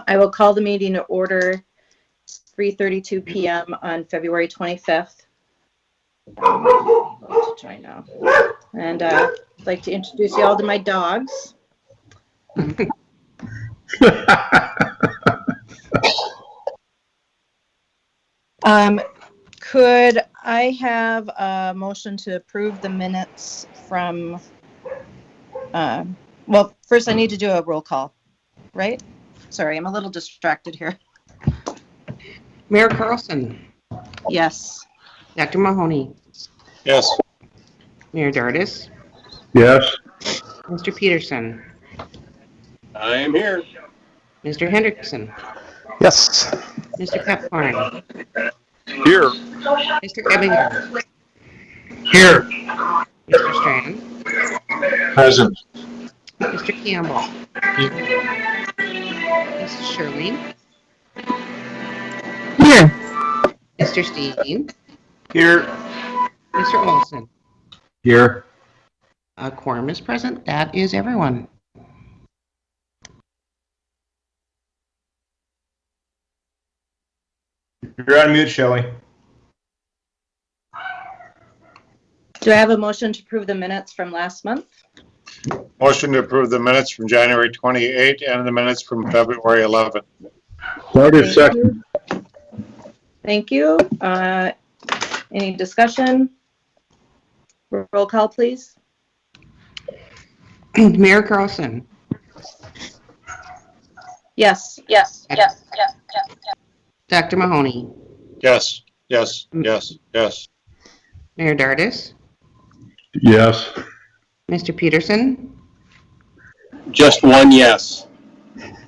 I will call the meeting to order 3:32 p.m. on February 25th. To join now. And I'd like to introduce you all to my dogs. Could I have a motion to approve the minutes from, well, first I need to do a roll call, right? Sorry, I'm a little distracted here. Mayor Carlson. Yes. Dr. Mahoney. Yes. Mayor Dardis. Yes. Mr. Peterson. I am here. Mr. Hendrickson. Yes. Mr. Pepcorn. Here. Mr. Ebbinger. Here. Mr. Strand. Present. Mr. Campbell. Mrs. Shirley. Here. Mr. Steen. Here. Mr. Olson. Here. A quorum is present. That is everyone. You're on mute, Shelley. Do I have a motion to approve the minutes from last month? Motion to approve the minutes from January 28 and the minutes from February 11. Carter, second. Thank you. Any discussion? Roll call, please. Mayor Carlson. Yes. Dr. Mahoney. Yes, yes, yes, yes. Mayor Dardis. Yes. Mr. Peterson. Just one yes.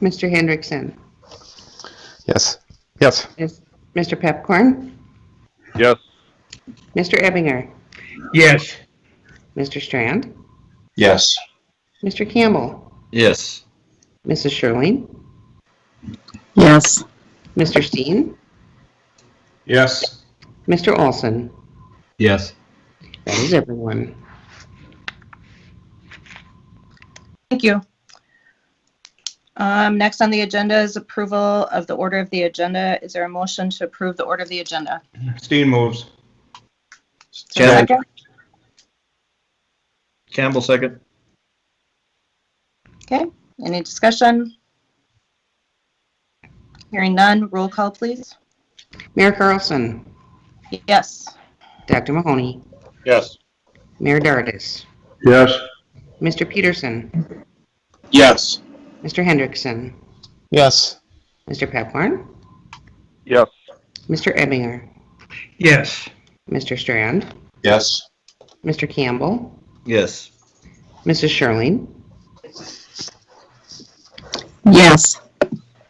Mr. Hendrickson. Yes. Yes. Mr. Pepcorn. Yes. Mr. Ebbinger. Yes. Mr. Strand. Yes. Mr. Campbell. Yes. Mrs. Shirley. Yes. Mr. Steen. Yes. Mr. Olson. Yes. That is everyone. Thank you. Next on the agenda is approval of the order of the agenda. Is there a motion to approve the order of the agenda? Steen moves. Second? Campbell, second. Okay. Any discussion? Hearing none. Roll call, please. Mayor Carlson. Yes. Dr. Mahoney. Yes. Mayor Dardis. Yes. Mr. Peterson. Yes. Mr. Hendrickson. Yes. Mr. Pepcorn. Yes. Mr. Ebbinger. Yes. Mr. Strand. Yes. Mr. Campbell. Yes. Mrs. Shirley. Yes.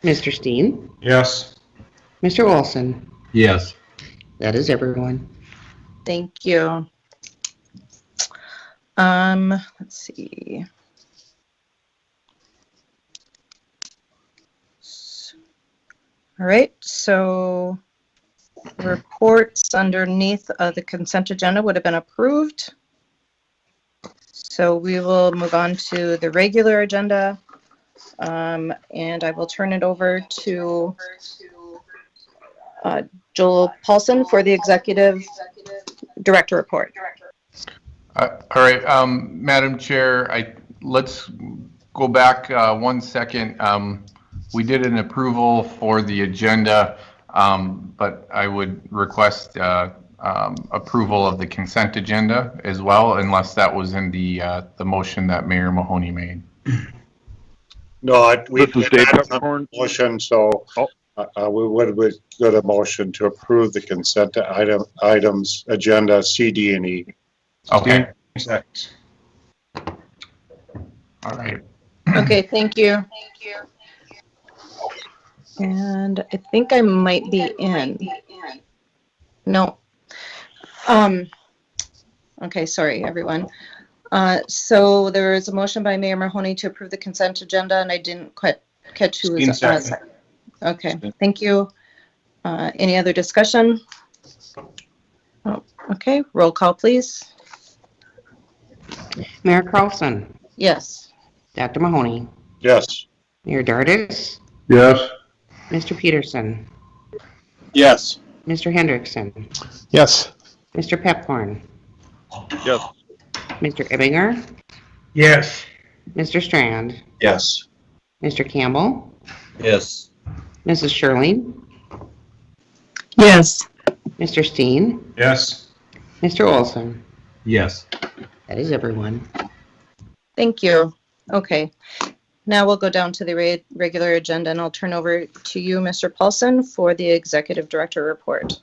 Mr. Steen. Yes. Mr. Olson. Yes. That is everyone. Thank you. Let's see. All right, so reports underneath the consent agenda would have been approved. So we will move on to the regular agenda, and I will turn it over to Joel Paulson for the executive director report. All right, Madam Chair, let's go back 1 second. We did an approval for the agenda, but I would request approval of the consent agenda as well, unless that was in the motion that Mayor Mahoney made. No, we This is did Dave have a Pepcorn. motion, so we would get a motion to approve the consent items agenda C, D, and E. Okay, Seconds. all right. Okay, thank you. And I think I might be in. No. Okay, sorry, everyone. So there is a motion by Mayor Mahoney to approve the consent agenda, and I didn't quite catch who was on that. Okay, thank you. Any other discussion? Oh, okay, roll call, please. Mayor Carlson. Yes. Dr. Mahoney. Yes. Mayor Dardis. Yes. Mr. Peterson, Yes. Mr. Hendrickson, Yes. Mr. Pepcorn, Yes. Mr. Ibbinger, Yes. Mr. Strand, Yes. Mr. Campbell, Yes. Mrs. Shirley, Yes. Mr. Steen, Yes. Mr. Olson. Yes. That is everyone. Thank you. Okay. Now we'll go down to the regular agenda, and I'll turn over to you, Mr. Paulson, for the Executive Director report.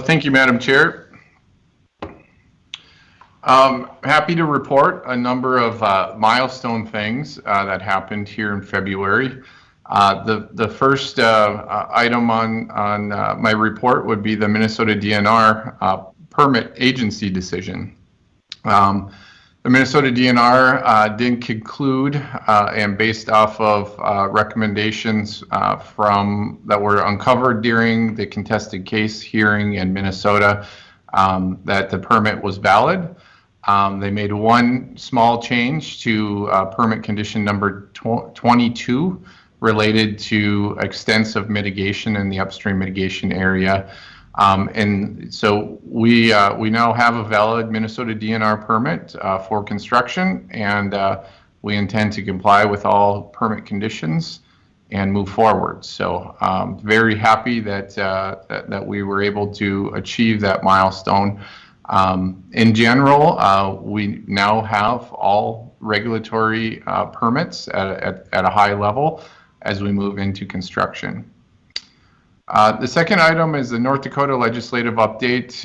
Thank you, Madam Chair. Happy to report a number of milestone things that happened here in February. The first item on my report would be the Minnesota DNR permit agency decision. The Minnesota DNR did conclude, and based off of recommendations from that were uncovered during the contested case hearing in Minnesota, that the permit was valid. They made one small change to permit condition number 22 related to extensive mitigation in the upstream mitigation area. And so we now have a valid Minnesota DNR permit for construction, and we intend to comply with all permit conditions and move forward. So very happy that that we were able to achieve that milestone. In general, we now have all regulatory permits at a high level as we move into construction. The second item is the North Dakota legislative update.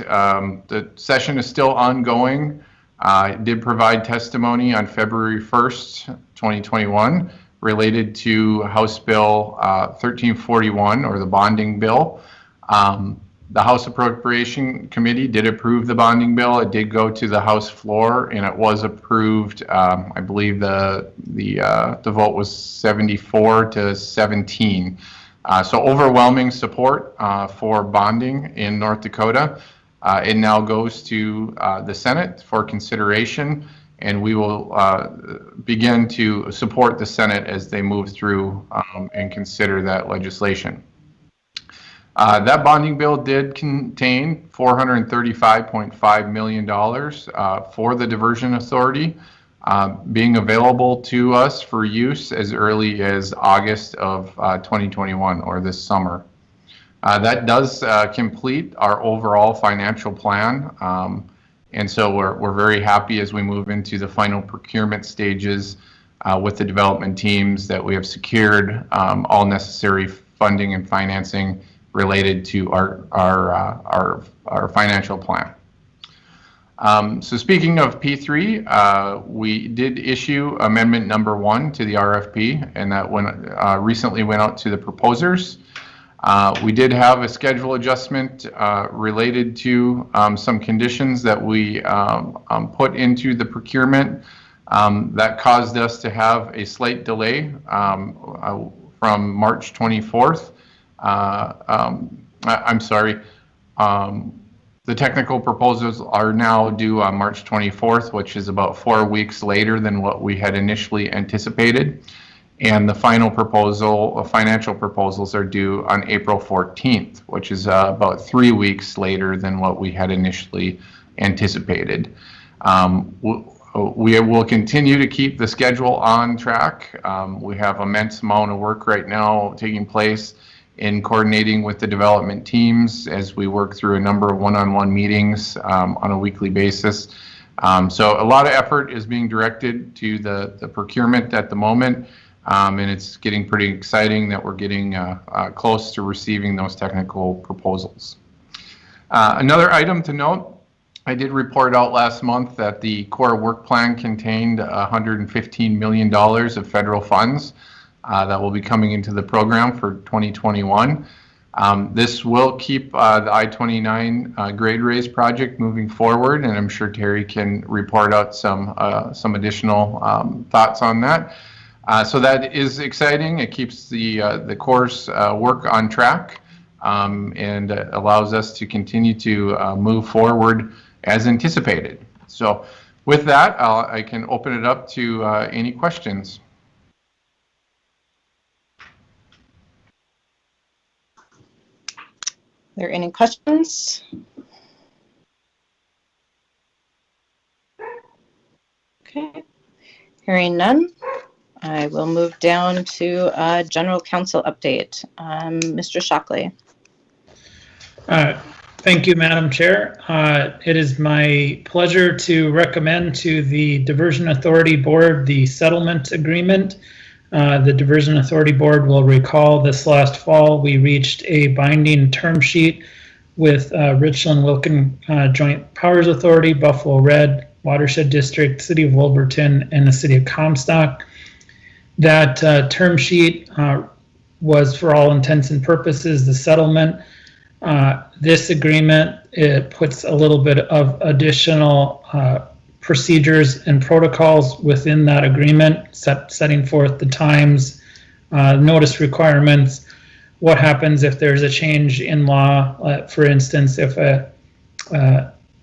The session is still ongoing. I did provide testimony on February 1st, 2021, related to House Bill 1341, or the bonding bill. The House Appropriation Committee did approve the bonding bill. It did go to the House floor, and it was approved. I believe the vote was 74 to 17. So overwhelming support for bonding in North Dakota. It now goes to the Senate for consideration, and we will begin to support the Senate as they move through and consider that legislation. That bonding bill did contain $435.5 million for the Diversion Authority, being available to us for use as early as August of 2021, or this summer. That does complete our overall financial plan, and so we're very happy as we move into the final procurement stages with the development teams that we have secured all necessary funding and financing related to our financial plan. So speaking of P3, we did issue amendment number 1 to the RFP, and that recently went out to the proposers. We did have a schedule adjustment related to some conditions that we put into the procurement that caused us to have a slight delay from March 24th. I'm sorry. The technical proposals are now due on March 24th, which is about 4 weeks later than what we had initially anticipated. And the final financial proposals are due on April 14th, which is about 3 weeks later than what we had initially anticipated. We will continue to keep the schedule on track. We have immense amount of work right now taking place in coordinating with the development teams as we work through a number of one-on-one meetings on a weekly basis. So a lot of effort is being directed to the procurement at the moment, and it's getting pretty exciting that we're getting close to receiving those technical proposals. Another item to note, I did report out last month that the core work plan contained $115 million of federal funds that will be coming into the program for 2021. This will keep the I-29 grade raise project moving forward, and I'm sure Terry can report out some additional thoughts on that. So that is exciting. It keeps the course work on track and allows us to continue to move forward as anticipated. So with that, I can open it up to any questions. there any questions? Okay, hearing none, I will move down to general counsel update. Mr. Shockley. Thank you, Madam Chair. It is my pleasure to recommend to the Diversion Authority Board the settlement agreement. The Diversion Authority Board will recall this last fall we reached a binding term sheet with Richland Wilkin Joint Powers Authority, Buffalo Red Watershed District, City of Wolverton, and the City of Comstock. That term sheet was, for all intents and purposes, the settlement. This agreement, it puts a little bit of additional procedures and protocols within that agreement, setting forth the times, notice requirements, what happens if there's a change in law. For instance, if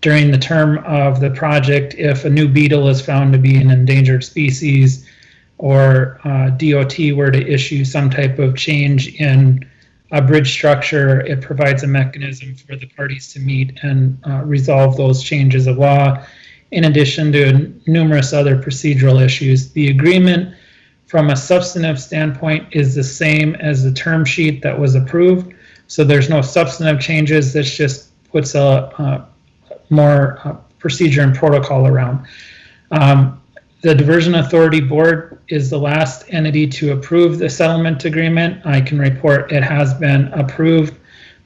during the term of the project, if a new beetle is found to be an endangered species, or DOT were to issue some type of change in a bridge structure, it provides a mechanism for the parties to meet and resolve those changes of law, in addition to numerous other procedural issues. The agreement, from a substantive standpoint, is the same as the term sheet that was approved. So there's no substantive changes. This just puts a more procedure and protocol around. The Diversion Authority Board is the last entity to approve the settlement agreement. I can report it has been approved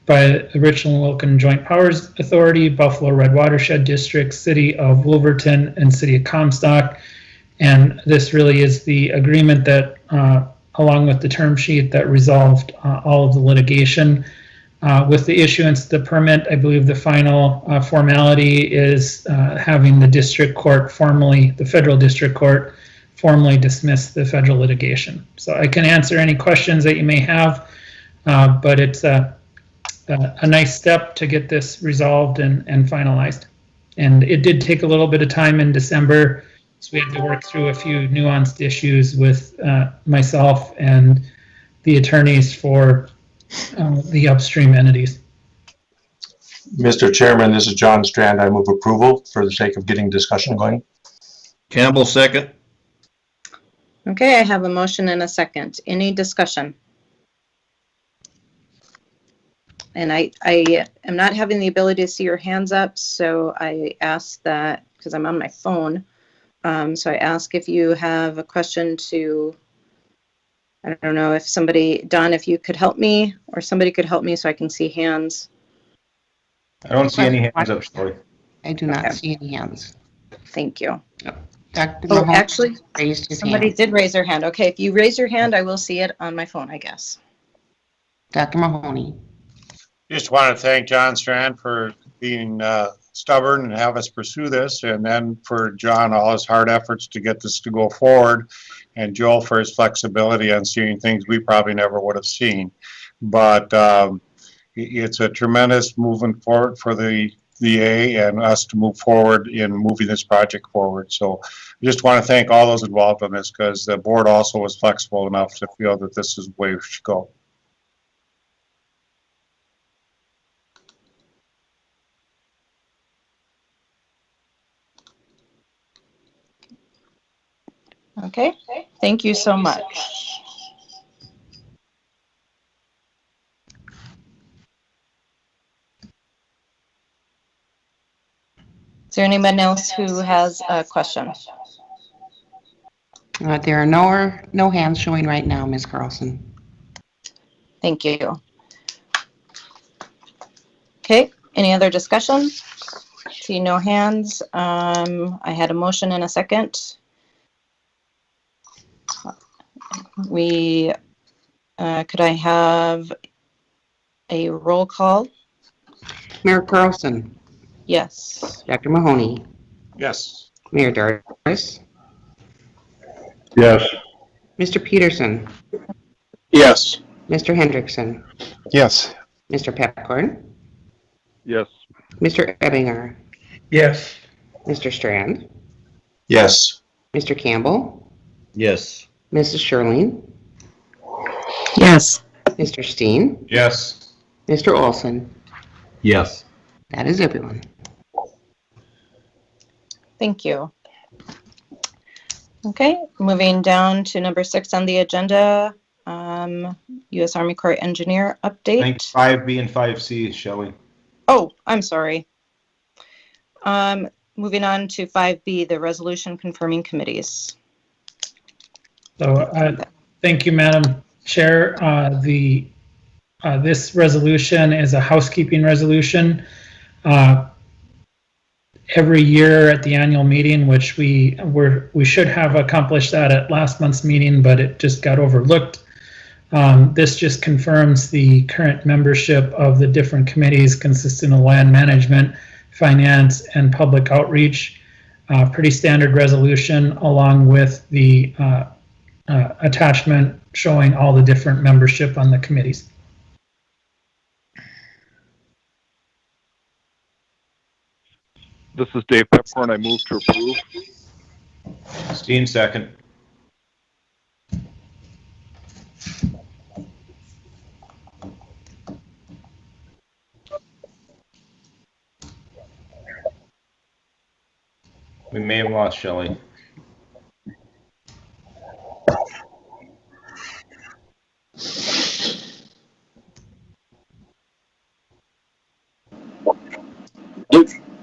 by the Richland Wilkin Joint Powers Authority, Buffalo Red Watershed District, City of Wolverton, and City of Comstock. And this really is the agreement that, along with the term sheet, that resolved all of the litigation. With the issuance of the permit, I believe the final formality is having the district court formally, the federal district court, formally dismiss the federal litigation. So I can answer any questions that you may have, but it's a nice step to get this resolved and finalized. And it did take a little bit of time in December, so we had to work through a few nuanced issues with myself and the attorneys for the upstream entities. Mr. Chairman, this is John Strand. I move approval for the sake of getting discussion going. Campbell, second. Okay, I have a motion and a second. Any discussion? And I am not having the ability to see your hands up, so I ask that, because I'm on my phone, so I ask if you have a question to, I don't know if somebody, Don, if you could help me, or somebody could help me so I can see hands. I don't see any hands up, sorry. I do not Okay. see any hands. Thank you. Dr. Oh, Mahoney actually, raised his somebody hand. did raise their hand. Okay, if you raise your hand, I will see it on my phone, I guess. Dr. Mahoney. Just want to thank John Strand for being stubborn and have us pursue this, and then for John, all his hard efforts to get this to go forward, and Joel for his flexibility on seeing things we probably never would have seen. But it's a tremendous movement forward for the VA and us to move forward in moving this project forward. So I just want to thank all those involved in this, because the board also was flexible enough to feel that this is the way we should go. Okay, thank you so much. Is there anyone else who has a question? There are no hands showing right now, Ms. Carlson. Thank you. Okay, any other discussion? See no hands. I had a motion and a second. Could I have a roll call? Mayor Carlson. Yes. Dr. Mahoney. Yes. Mayor Dargis. Yes. Mr. Peterson. Yes. Mr. Hendrickson. Yes. Mr. Pepcorn. Yes. Mr. Ebbinger. Yes. Mr. Strand. Yes. Mr. Campbell. Yes. Mrs. Sherling. Yes. Mr. Steen. Yes. Mr. Olson. Yes. That is everyone. Thank you. Okay, moving down to number 6 on the agenda, U.S. Army Corps Engineer I think update. 5B and 5C, Shelley. Oh, I'm sorry. Moving on to 5B, the resolution confirming committees. So, thank you, Madam Chair. This resolution is a housekeeping resolution. Every year at the annual meeting, which we should have accomplished that at last month's meeting, but it just got overlooked. This just confirms the current membership of the different committees consisting of land management, finance, and public outreach. Pretty standard resolution, along with the attachment showing all the different membership on the committees. This is Dave Pepcorn. I move to approve. Steen, second. We may have lost Shelley.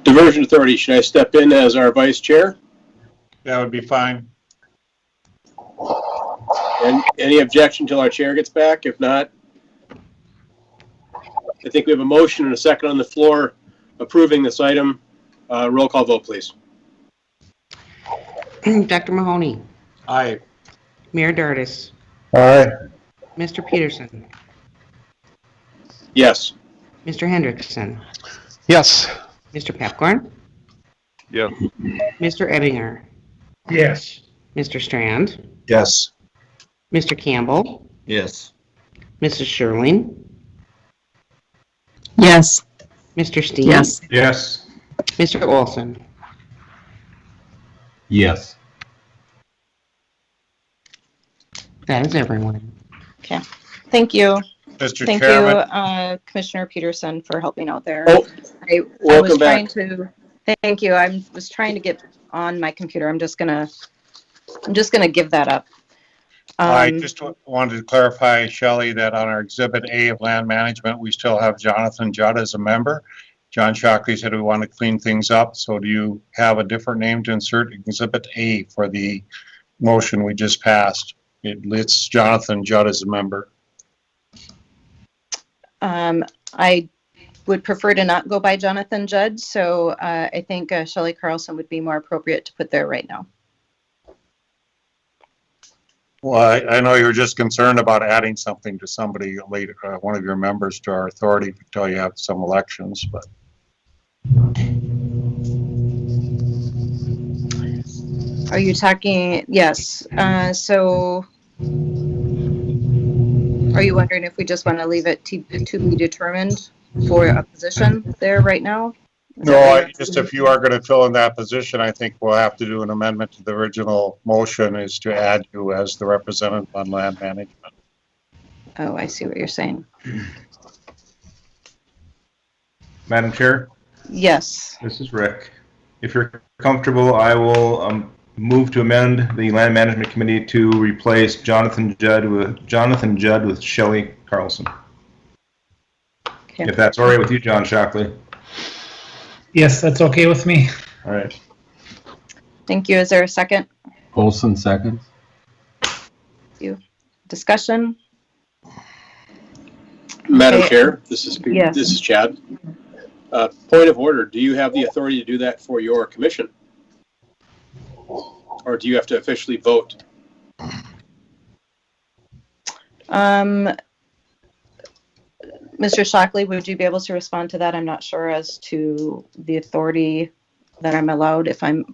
Diversion Authority, should I step in as our vice chair? That would be fine. And any objection till our chair gets back? If not, I think we have a motion and a second on the floor approving this item. Roll call vote, please. Dr. Mahoney, Aye. Mayor Dardis, Aye. Mr. Peterson, Yes. Mr. Hendrickson, Yes. Mr. Pepcorn, Yes. Mr. Ebbinger, Yes. Mr. Strand, Yes. Mr. Campbell, Yes. Mrs. Sherling, Yes. Mr. Steen, Yes. Yes. Mr. Olson. Yes. That is everyone. Thank you. Mr. Thank Chairman. you, Commissioner Peterson, for helping out there. Oh, I welcome was back. trying to, thank you. I was trying to get on my computer. I'm just gonna give that up. I just wanted to clarify, Shelley, that on our Exhibit A of Land Management, we still have Jonathan Judd as a member. John Shockley said we want to clean things up, so do you have a different name to insert Exhibit A for the motion we just passed? It lists Jonathan Judd as a member. I would prefer to not go by Jonathan Judd, so I think Shelley Carlson would be more appropriate to put there right now. Well, I know you were just concerned about adding something to somebody later, one of your members to our authority until you have some elections, but. Are you talking, yes, so are you wondering if we just want to leave it to be determined for a position there right now? Is No, that what you're- just if you are going to fill in that position, I think we'll have to do an amendment to the original motion is to add you as the representative on land management. Oh, I see what you're saying. Madam Chair, Yes, this is Rick. If you're comfortable, I will move to amend the Land Management Committee to replace Jonathan Judd with Shelley Carlson. okay. If that's all right with you, John Shockley. Yes, that's okay with me. All right. Thank you. Is there a second? Olson, second. Discussion? Madam Okay. Chair, this is Yes. Chad. Point of order, do you have the authority to do that for your commission? Or do you have to officially vote? Mr. Shockley, would you be able to respond to that? I'm not sure as to the authority that I'm allowed, if I'm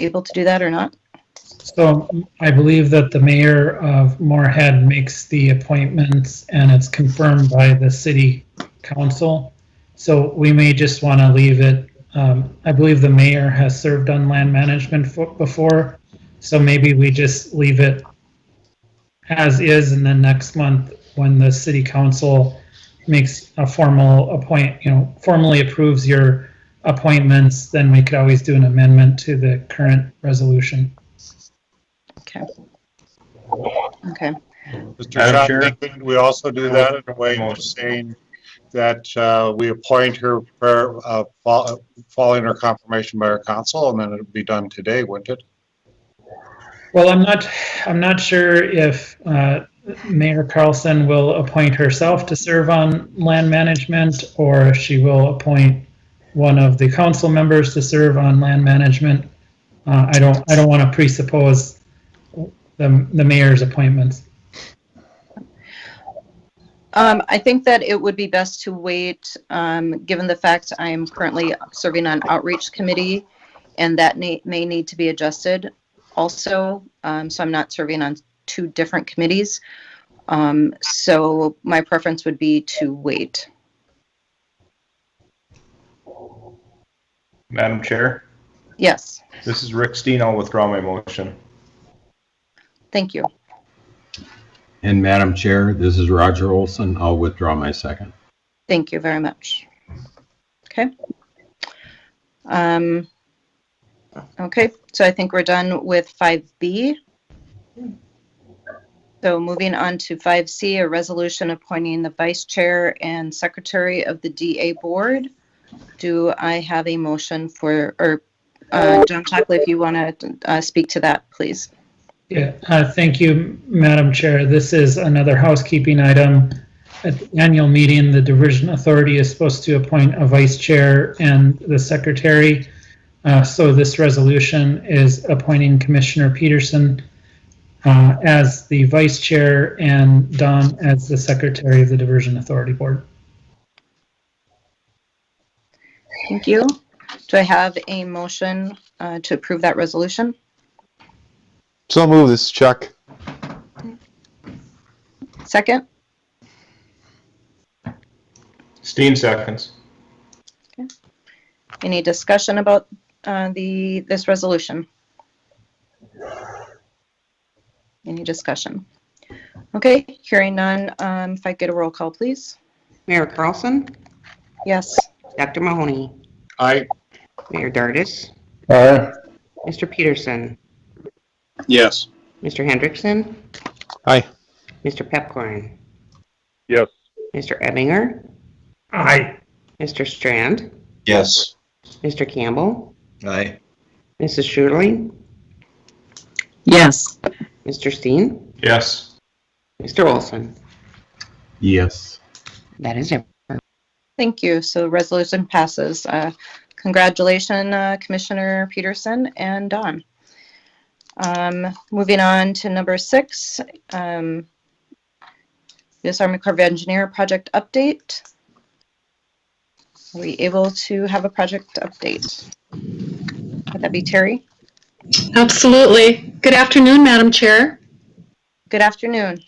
able to do that or not. So I believe that the mayor of Moorhead makes the appointments and it's confirmed by the city council. So we may just want to leave it. I believe the mayor has served on land management before. So maybe we just leave it as is, and then next month when the city council makes a formal formally approves your appointments, then we could always do an amendment to the current resolution. Okay. Okay. Mr. Madam Shaw, Chair? can we also do that in a way of saying that we appoint her following her confirmation by our council, and then it would be done today, wouldn't it? Well, I'm not sure if Mayor Carlson will appoint herself to serve on land management, or if she will appoint one of the council members to serve on land management. I don't want to presuppose the mayor's appointments. I think that it would be best to wait, given the fact I am currently serving on outreach committee, and that may need to be adjusted also. So I'm not serving on two different committees. So my preference would be to wait. Madam Chair, Yes, this is Rick Steen. I'll withdraw my motion. thank you. And Madam Chair, this is Roger Olson. I'll withdraw my second. Thank you very much. Okay. Okay, so I think we're done with 5B. So moving on to 5C, a resolution appointing the vice chair and secretary of the DA board. Do I have a motion for, or John Shockley, if you want to speak to that, please. Yeah, thank you, Madam Chair. This is another housekeeping item. At the annual meeting, the Diversion Authority is supposed to appoint a vice chair and the secretary. So this resolution is appointing Commissioner Peterson as the vice chair and Don as the secretary of the Diversion Authority Board. Thank you. Do I have a motion to approve that resolution? So move. This is Chuck. Second? Steen seconds. Any discussion about this resolution? Any discussion? Okay, hearing none. If I get a roll call, please. Mayor Carlson, Yes. Dr. Mahoney, Aye. Mayor Dardis, Aye. Mr. Peterson, Yes. Mr. Hendrickson, Aye. Mr. Pepcorn, Yes. Mr. Ebinger, Aye. Mr. Strand, Yes. Mr. Campbell, Aye. Mrs. Shirley, Yes. Mr. Steen, Yes. Mr. Olson. Yes. That is it. Thank you. So the resolution passes. Congratulations, Commissioner Peterson and Don. Moving on to number 6, this Army Corps of Engineer project update. Are we able to have a project update? Would that be Terry? Absolutely. Good afternoon, Madam Chair. Good afternoon.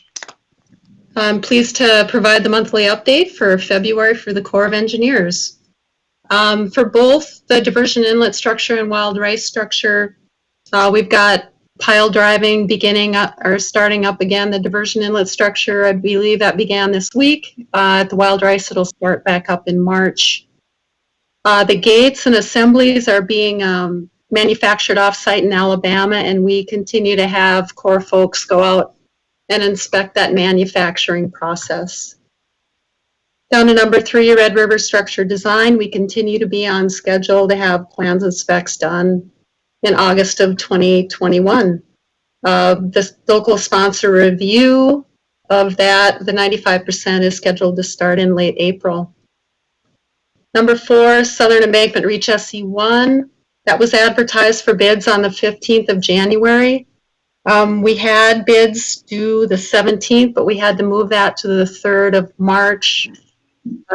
I'm pleased to provide the monthly update for February for the Corps of Engineers. For both the diversion inlet structure and wild rice structure, we've got pile driving starting up again. The diversion inlet structure, I believe that began this week. At the wild rice, it'll start back up in March. The gates and assemblies are being manufactured off-site in Alabama, and we continue to have Corps folks go out and inspect that manufacturing process. Down to number 3, Red River Structure Design. We continue to be on schedule to have plans and specs done in August of 2021. The local sponsor review of that, the 95%, is scheduled to start in late April. Number 4, Southern Embankment Reach SC1. That was advertised for bids on the 15th of January. We had bids due the 17th, but we had to move that to the 3rd of March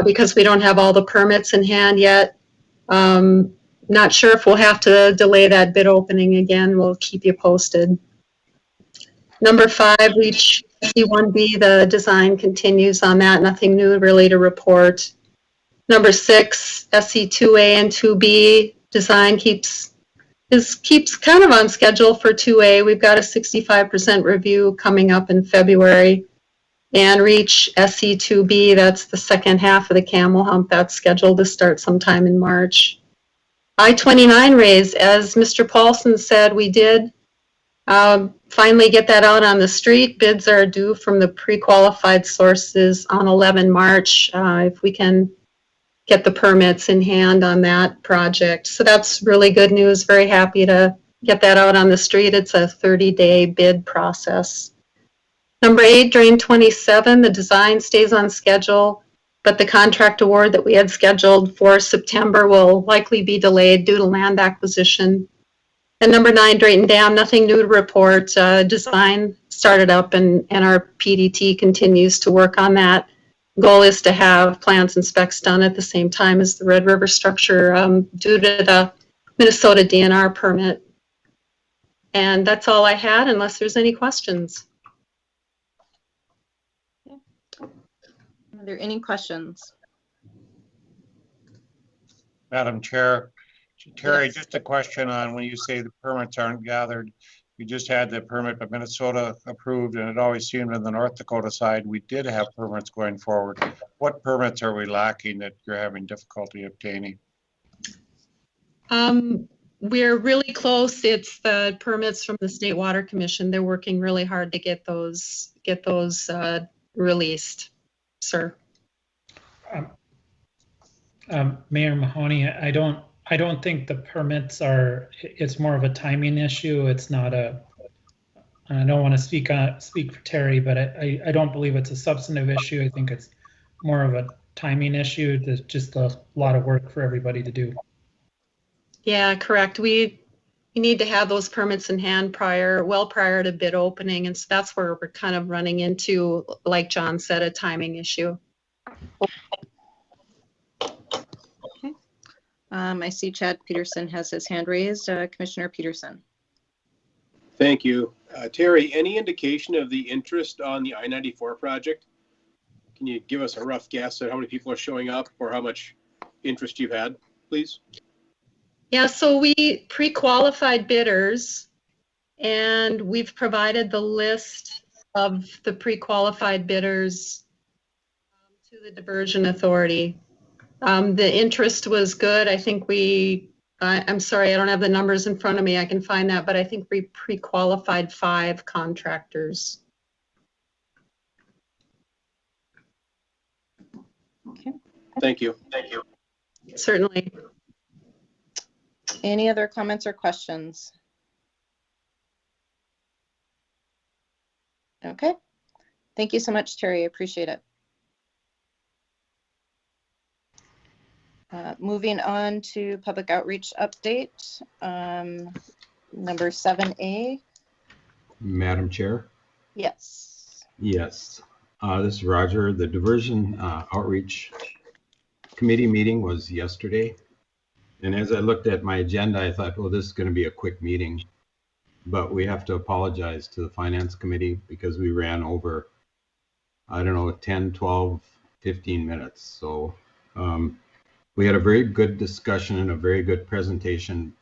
because we don't have all the permits in hand yet. Not sure if we'll have to delay that bid opening again. We'll keep you posted. Number 5, Reach SC1B, the design continues on that. Nothing new really to report. Number 6, SC2A and 2B, design keeps kind of on schedule for 2A. We've got a 65% review coming up in February. and reach SE2B. That's the second half of the Camel Hump. That's scheduled to start sometime in March. I-29 raise, as Mr. Paulson said, we did finally get that out on the street. Bids are due from the pre-qualified sources on 11 March. If we can get the permits in hand on that project. So that's really good news. Very happy to get that out on the street. It's a 30-day bid process. Number 8, Drain 27, the design stays on schedule, but the contract award that we had scheduled for September will likely be delayed due to land acquisition. And number 9, Drayton Dam, nothing new to report. Design started up and our PDT continues to work on that. Goal is to have plans and specs done at the same time as the Red River structure due to the Minnesota DNR permit. And that's all I had, unless there's any questions. Are there any questions? Madam Chair, Terry, Yes. just a question on when you say the permits aren't gathered. We just had the permit by Minnesota approved, and it always seemed in the North Dakota side, we did have permits going forward. What permits are we lacking that you're having difficulty obtaining? We're really close. It's the permits from the State Water Commission. They're working really hard to get those released, sir. Mayor Mahoney, I don't think the permits are, it's more of a timing issue. It's not a, I don't want to speak for Terry, but I don't believe it's a substantive issue. I think it's more of a timing issue. There's just a lot of work for everybody to do. Yeah, correct. We need to have those permits in hand well prior to bid opening. And so that's where we're kind of running into, like John said, a timing issue. I see Chad Peterson has his hand raised. Commissioner Peterson. Thank you. Terry, any indication of the interest on the I-94 project? Can you give us a rough guess at how many people are showing up or how much interest you've had, please? Yeah, so we pre-qualified bidders and we've provided the list of the pre-qualified bidders to the Diversion Authority. The interest was good. I think I'm sorry, I don't have the numbers in front of me. I can find that, but I think we pre-qualified 5 contractors. Okay. Thank you. Certainly. Any other comments or questions? Okay. Thank you so much, Terry. I appreciate it. Moving on to public outreach update, number 7A. Madam Chair? Yes. Yes. This is Roger. The Diversion Outreach Committee meeting was yesterday. And as I looked at my agenda, I thought, well, this is going to be a quick meeting. But we have to apologize to the Finance Committee because we ran over, I don't know, 10, 12, 15 minutes. So we had a very good discussion and a very good presentation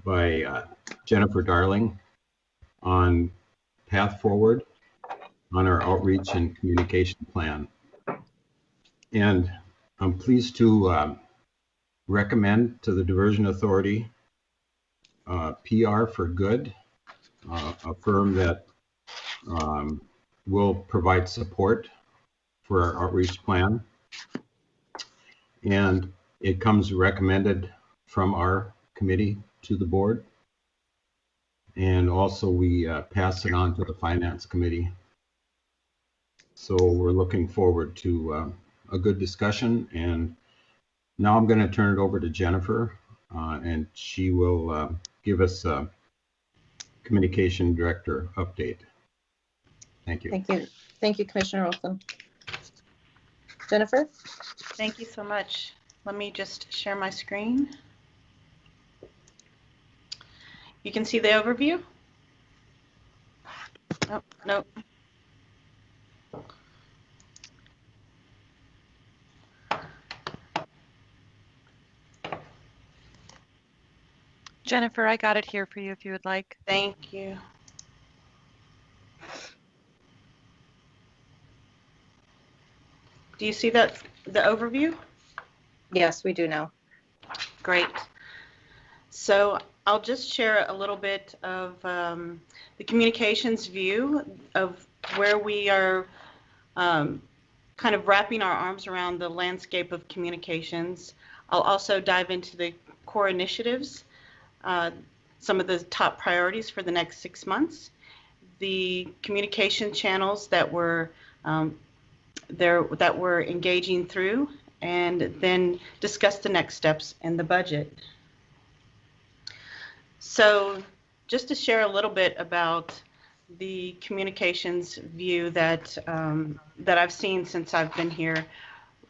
by Jennifer Darling on path forward on our outreach and communication plan. And I'm pleased to recommend to the Diversion Authority PR for Good, a firm that will provide support for our outreach plan. And it comes recommended from our committee to the board. And also we pass it on to the Finance Committee. So we're looking forward to a good discussion. And now I'm going to turn it over to Jennifer, and she will give us a communication director update. Thank you. Thank you. Thank you, Commissioner Olson. Jennifer? Thank you so much. Let me just share my screen. You can see the overview? Oh, no. Jennifer, I got it here for you if you would like. Thank you. Do you see that, the overview? Yes, we do now. Great. So I'll just share a little bit of the communications view of where we are kind of wrapping our arms around the landscape of communications. I'll also dive into the core initiatives, some of the top priorities for the next 6 months, the communication channels that we're engaging through, and then discuss the next steps in the budget. So just to share a little bit about the communications view that I've seen since I've been here.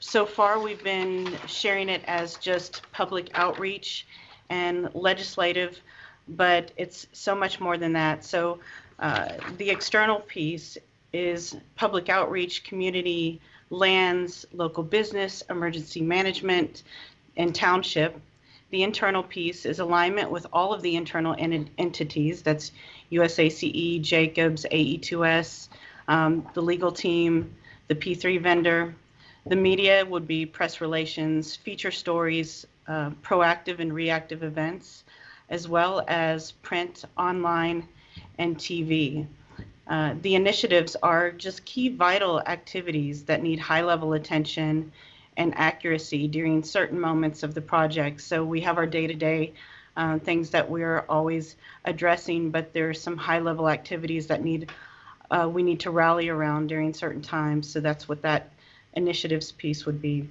So far, we've been sharing it as just public outreach and legislative, but it's so much more than that. So the external piece is public outreach, community, lands, local business, emergency management, and township. The internal piece is alignment with all of the internal entities. That's USACE, Jacobs, AE2S, the legal team, the P3 vendor. The media would be press relations, feature stories, proactive and reactive events, as well as print, online, and TV. The initiatives are just key vital activities that need high-level attention and accuracy during certain moments of the project. So we have our day-to-day things that we're always addressing, but there are some high-level activities that we need to rally around during certain times. So that's what that initiatives piece would be.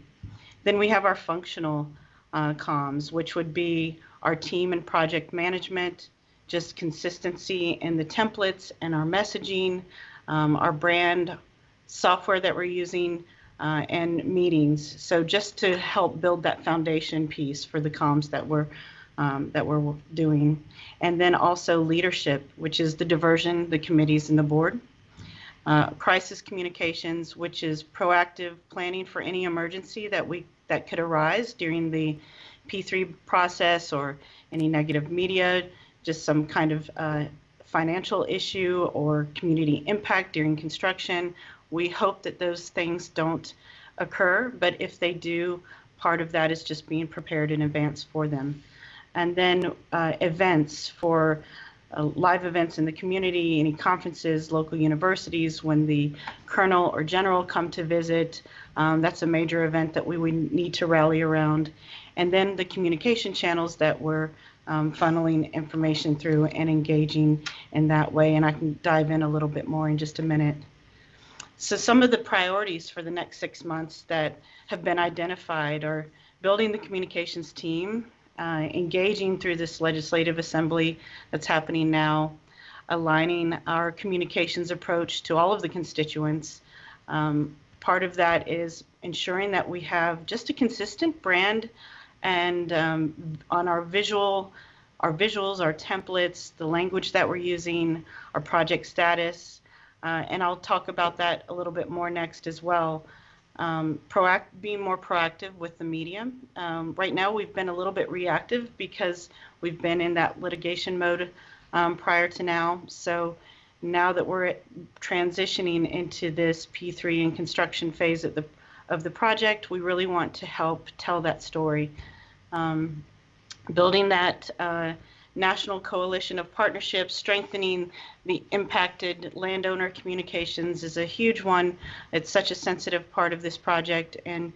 Then we have our functional comms, which would be our team and project management, just consistency in the templates and our messaging, our brand software that we're using, and meetings. So just to help build that foundation piece for the comms that we're doing. And then also leadership, which is the diversion, the committees, and the board. Crisis communications, which is proactive planning for any emergency that could arise during the P3 process, or any negative media, just some kind of financial issue or community impact during construction. We hope that those things don't occur, but if they do, part of that is just being prepared in advance for them. And then events for live events in the community, any conferences, local universities, when the colonel or general come to visit, that's a major event that we would need to rally around. And then the communication channels that we're funneling information through and engaging in that way, and I can dive in a little bit more in just a minute. So some of the priorities for the next 6 months that have been identified are building the communications team, engaging through this legislative assembly that's happening now, aligning our communications approach to all of the constituents. Part of that is ensuring that we have just a consistent brand and on our visuals, our templates, the language that we're using, our project status. And I'll talk about that a little bit more next as well. Being more proactive with the media. Right now we've been a little bit reactive because we've been in that litigation mode prior to now. So now that we're transitioning into this P3 and construction phase of the project, we really want to help tell that story. Building that national coalition of partnerships, strengthening the impacted landowner communications is a huge one. It's such a sensitive part of this project, and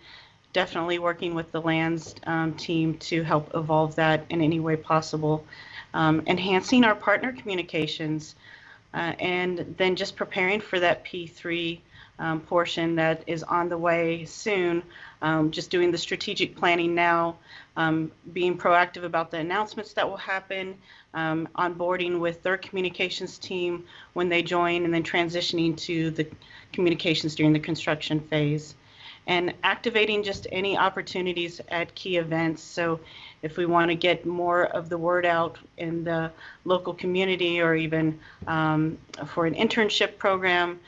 definitely working with the lands team to help evolve that in any way possible. Enhancing our partner communications, and then just preparing for that P3 portion that is on the way soon. Just doing the strategic planning now, being proactive about the announcements that will happen, onboarding with their communications team when they join, and then transitioning to the communications during the construction phase. And activating just any opportunities at key events. So if we want to get more of the word out in the local community, or even for an internship program,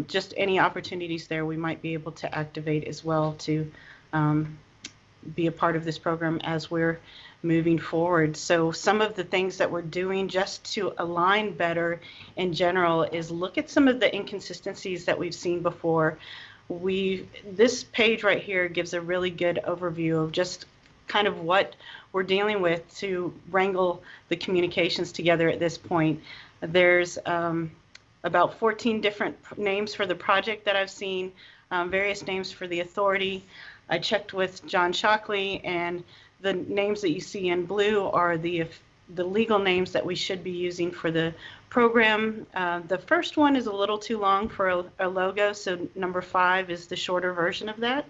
just any opportunities there we might be able to activate as well to be a part of this program as we're moving forward. So some of the things that we're doing just to align better in general is look at some of the inconsistencies that we've seen before. this page right here gives a really good overview of just kind of what we're dealing with to wrangle the communications together at this point. There's about 14 different names for the project that I've seen, various names for the authority. I checked with John Shockley, and the names that you see in blue are the legal names that we should be using for the program. The first one is a little too long for a logo, so number 5 is the shorter version of that.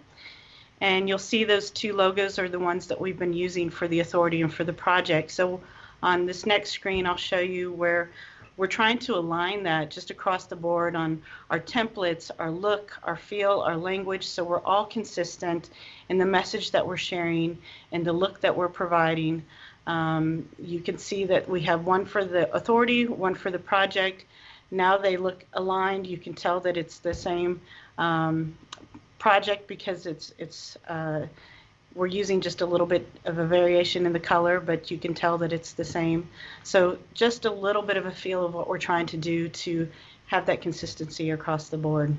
And you'll see those 2 logos are the ones that we've been using for the authority and for the project. So on this next screen, I'll show you where we're trying to align that just across the board on our templates, our look, our feel, our language, so we're all consistent in the message that we're sharing and the look that we're providing. You can see that we have one for the authority, one for the project. Now they look aligned. You can tell that it's the same project because we're using just a little bit of a variation in the color, but you can tell that it's the same. So just a little bit of a feel of what we're trying to do to have that consistency across the board.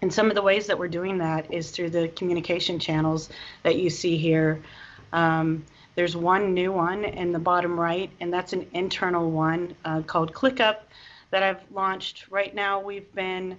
And some of the ways that we're doing that is through the communication channels that you see here. There's one new one in the bottom right, and that's an internal one called ClickUp that I've launched. Right now we've been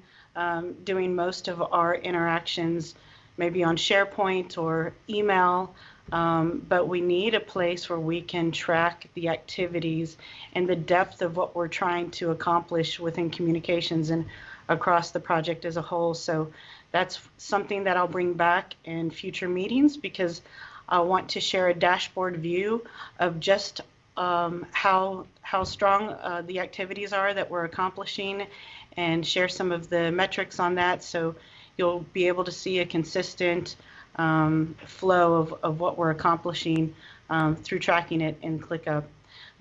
doing most of our interactions maybe on SharePoint or email, but we need a place where we can track the activities and the depth of what we're trying to accomplish within communications and across the project as a whole. So that's something that I'll bring back in future meetings, because I want to share a dashboard view of just how strong the activities are that we're accomplishing, and share some of the metrics on that, so you'll be able to see a consistent flow of what we're accomplishing through tracking it in ClickUp.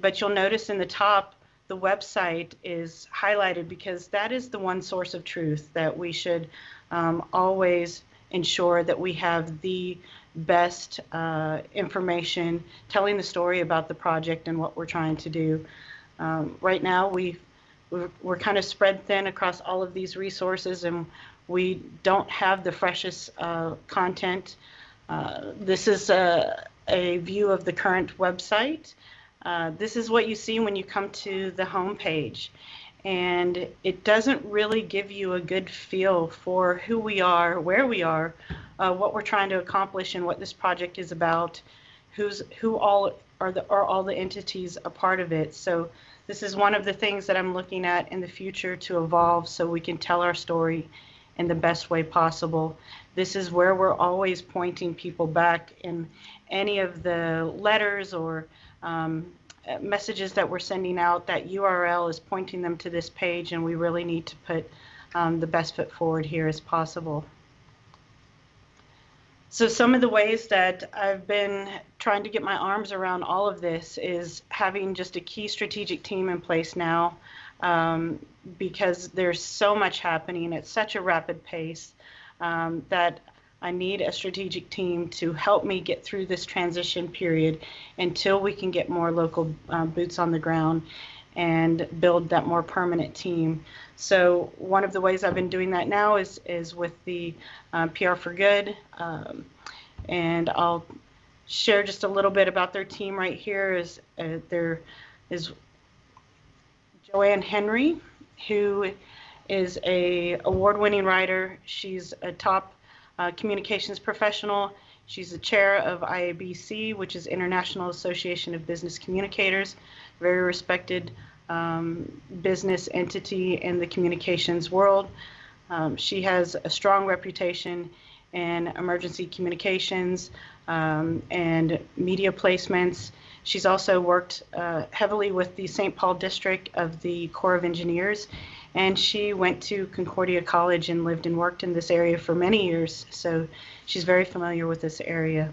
But you'll notice in the top, the website is highlighted because that is the one source of truth that we should always ensure that we have the best information telling the story about the project and what we're trying to do. Right now, we're kind of spread thin across all of these resources, and we don't have the freshest content. This is a view of the current website. This is what you see when you come to the home page, and it doesn't really give you a good feel for who we are, where we are, what we're trying to accomplish, and what this project is about, who all are all the entities a part of it. So this is one of the things that I'm looking at in the future to evolve so we can tell our story in the best way possible. This is where we're always pointing people back in any of the letters or messages that we're sending out. That URL is pointing them to this page, and we really need to put the best foot forward here as possible. So some of the ways that I've been trying to get my arms around all of this is having just a key strategic team in place now, because there's so much happening at such a rapid pace that I need a strategic team to help me get through this transition period until we can get more local boots on the ground and build that more permanent team. So one of the ways I've been doing that now is with the PR for Good, and I'll share just a little bit about their team right here. There is Joanne Henry, who is a award-winning writer. She's a top communications professional. She's the chair of IABC, which is International Association of Business Communicators, very respected business entity in the communications world. She has a strong reputation in emergency communications and media placements. She's also worked heavily with the St. Paul district of the Corps of Engineers, and she went to Concordia College and lived and worked in this area for many years, so she's very familiar with this area.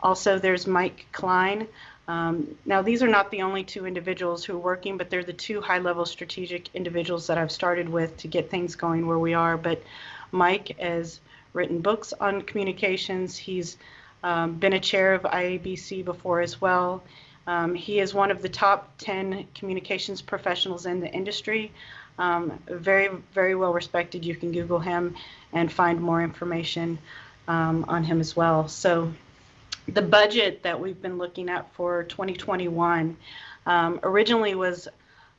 Also, there's Mike Klein. Now, these are not the only 2 individuals who are working, but they're the 2 high-level strategic individuals that I've started with to get things going where we are. But Mike has written books on communications. He's been a chair of IABC before as well. He is one of the top 10 communications professionals in the industry. Very, very well respected. You can Google him and find more information on him as well. So the budget that we've been looking at for 2021 originally was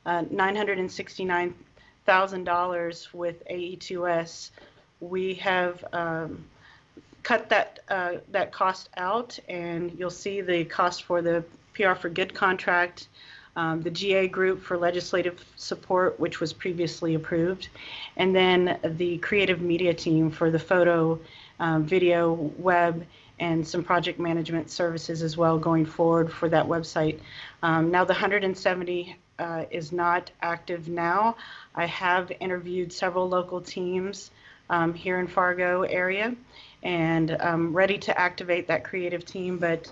$969,000 with AE2S. We have cut that cost out, and you'll see the cost for the PR for Good contract, the GA group for legislative support, which was previously approved, and then the creative media team for the photo, video, web, and some project management services as well going forward for that website. Now the 170 is not active now. I have interviewed several local teams here in Fargo area, and ready to activate that creative team, but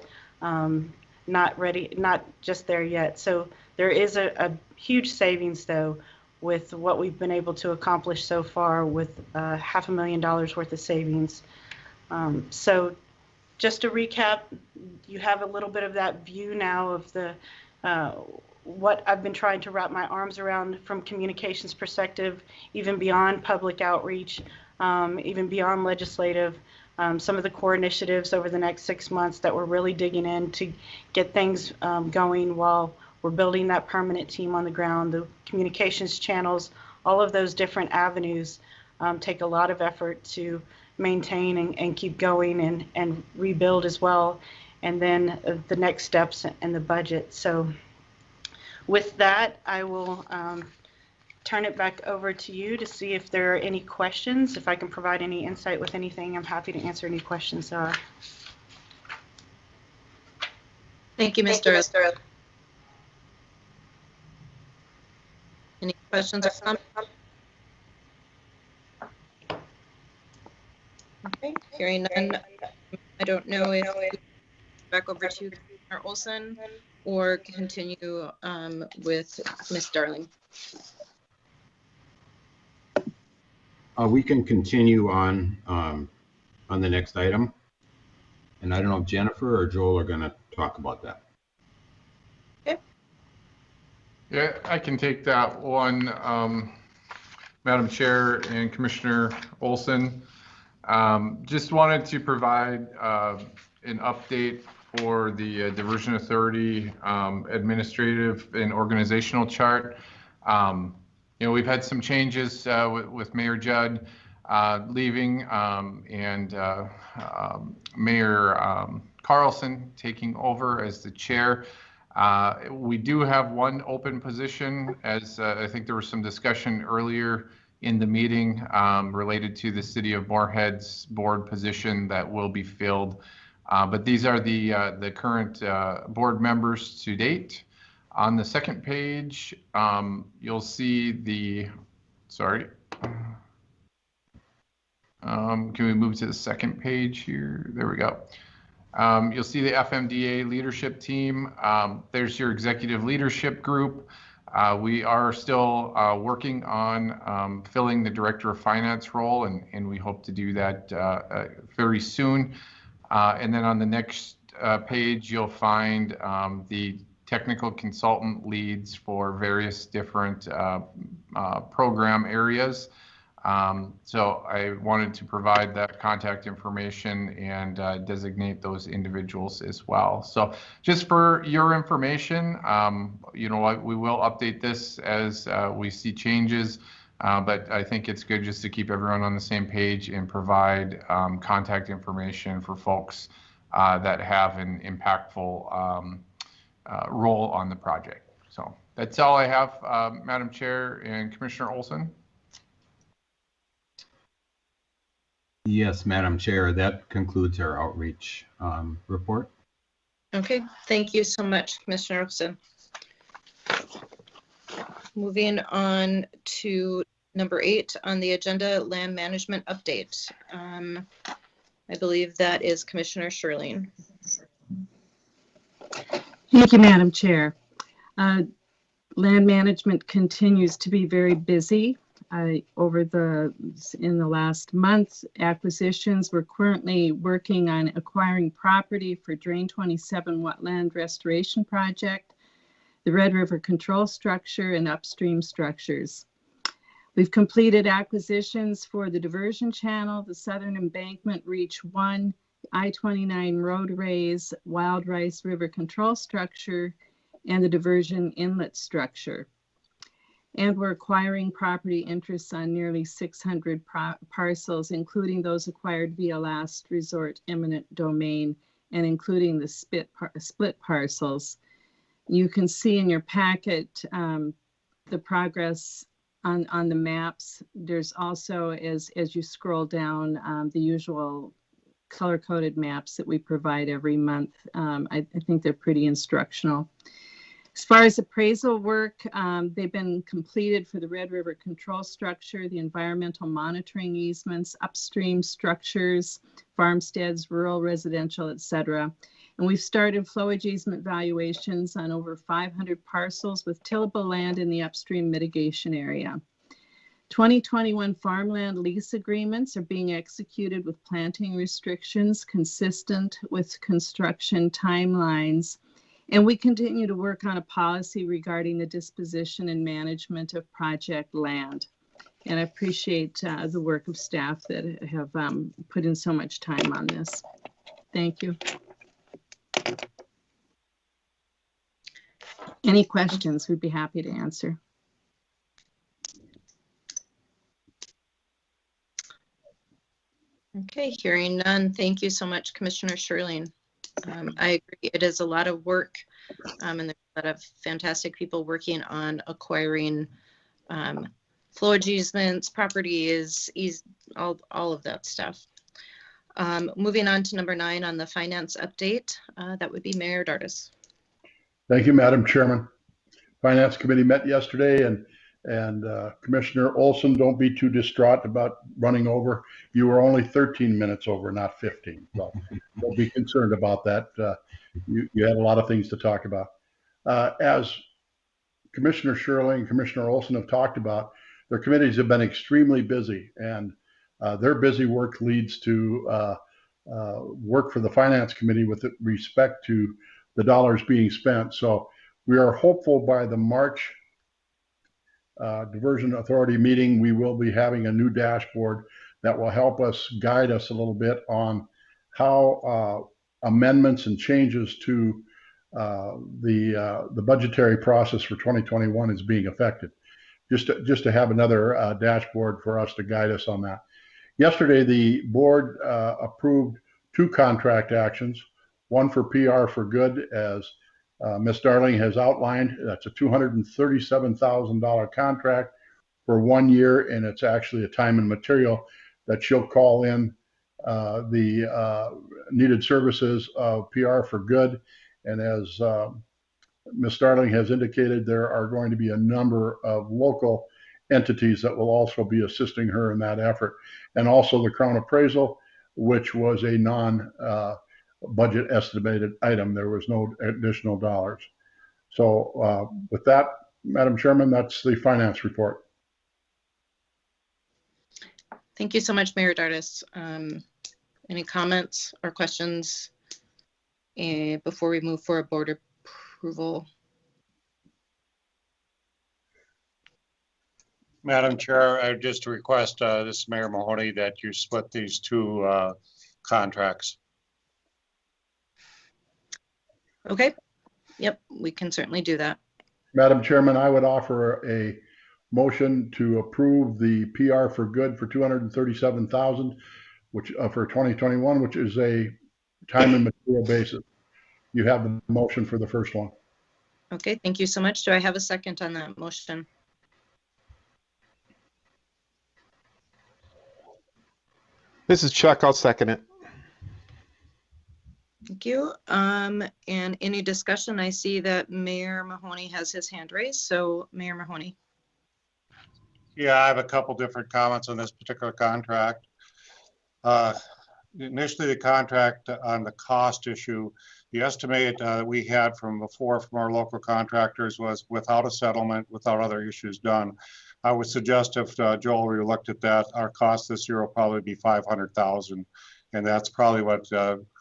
not ready, not just there yet. So there is a huge savings though with what we've been able to accomplish so far with $500,000 worth of savings. So just to recap, you have a little bit of that view now of the what I've been trying to wrap my arms around from communications perspective, even beyond public outreach, even beyond legislative, some of the core initiatives over the next 6 months that we're really digging in to get things going while we're building that permanent team on the ground. The communications channels, all of those different avenues take a lot of effort to maintain and keep going and rebuild as well. And then the next steps and the budget. So with that, I will turn it back over to you to see if there are any questions. If I can provide any insight with anything, I'm happy to answer any questions there are. Thank you, Mr. Any questions or comments? Okay, hearing none. I don't know if back over to Commissioner Olson or continue with Ms. Darling. We can continue on the next item. And I don't know if Jennifer or Joel are going to talk about that. Okay. Yeah, I can take that one, Madam Chair and Commissioner Olson. Just wanted to provide an update for the Diversion Authority administrative and organizational chart. You know, we've had some changes with Mayor Judd leaving and Mayor Carlson taking over as the chair. We do have one open position, as I think there was some discussion earlier in the meeting related to the City of Moorhead's board position that will be filled. But these are the current board members to date. On the second page, you'll see the, sorry. Can we move to the second page here? There we go. You'll see the FMDA leadership team. There's your executive leadership group. We are still working on filling the Director of Finance role, and we hope to do that very soon. And then on the next page, you'll find the technical consultant leads for various different program areas. So I wanted to provide that contact information and designate those individuals as well. So just for your information, you know what, we will update this as we see changes, but I think it's good just to keep everyone on the same page and provide contact information for folks that have an impactful role on the project. So that's all I have, Madam Chair and Commissioner Olson. Yes, Madam Chair, that concludes our outreach report. Okay, thank you so much, Commissioner Olson. Moving on to number 8 on the agenda, land management update. I believe that is Commissioner Sherling. Thank you, Madam Chair. Land management continues to be very busy. In the last month, acquisitions. We're currently working on acquiring property for Drain 27 Wetland Restoration Project, the Red River Control Structure, and upstream structures. We've completed acquisitions for the diversion channel, the Southern Embankment Reach 1, I-29 roadways, Wild Rice River control structure, and the diversion inlet structure. And we're acquiring property interests on nearly 600 parcels, including those acquired via last resort eminent domain and including the split parcels. You can see in your packet the progress on the maps. There's also, as you scroll down, the usual color-coded maps that we provide every month. I think they're pretty instructional. As far as appraisal work, they've been completed for the Red River control structure, the environmental monitoring easements, upstream structures, farmsteads, rural residential, etc. And we've started flowage easement valuations on over 500 parcels with tillable land in the upstream mitigation area. 2021 farmland lease agreements are being executed with planting restrictions consistent with construction timelines. And we continue to work on a policy regarding the disposition and management of project land. And I appreciate the work of staff that have put in so much time on this. Thank you. Any questions, we'd be happy to answer. Okay, hearing none. Thank you so much, Commissioner Sherling. I agree, it is a lot of work, and there's a lot of fantastic people working on acquiring flowage easements, properties, all of that stuff. Moving on to number 9 on the finance update, that would be Mayor Dardis. Thank you, Madam Chairman. Finance Committee met yesterday, and Commissioner Olson, don't be too distraught about running over. You were only 13 minutes over, not 15. So don't be concerned about that. You had a lot of things to talk about. As Commissioner Shirley and Commissioner Olson have talked about, their committees have been extremely busy, and their busy work leads to work for the Finance Committee with respect to the dollars being spent. So we are hopeful by the March Diversion Authority meeting, we will be having a new dashboard that will help us guide us a little bit on how amendments and changes to the budgetary process for 2021 is being affected. Just to have another dashboard for us to guide us on that. Yesterday, the board approved 2 contract actions, one for PR for Good, as Ms. Darling has outlined. That's a $237,000 contract for 1 year, and it's actually a time and material that she'll call in the needed services of PR for Good. And as Ms. Darling has indicated, there are going to be a number of local entities that will also be assisting her in that effort. And also the Crown Appraisal, which was a budget estimated item. There was no additional dollars. So with that, Madam Chairman, that's the finance report. Thank you so much, Mayor Dardis. Any comments or questions before we move for a board approval? Madam Chair, I just request, this is Mayor Mahoney, that you split these 2 contracts. Okay. Yep, we can certainly do that. Madam Chairman, I would offer a motion to approve the PR for Good for $237,000, which for 2021, which is a time and material basis. You have the motion for the first one. Okay, thank you so much. Do I have a second on that motion? This is Chuck. I'll second it. Thank you. And any discussion? I see that Mayor Mahoney has his hand raised. So Mayor Mahoney. Yeah, I have a couple different comments on this particular contract. Initially, the contract on the cost issue, the estimate we had from before from our local contractors was without a settlement, without other issues done. I would suggest if Joel, we looked at that, our cost this year will probably be $500,000. And that's probably what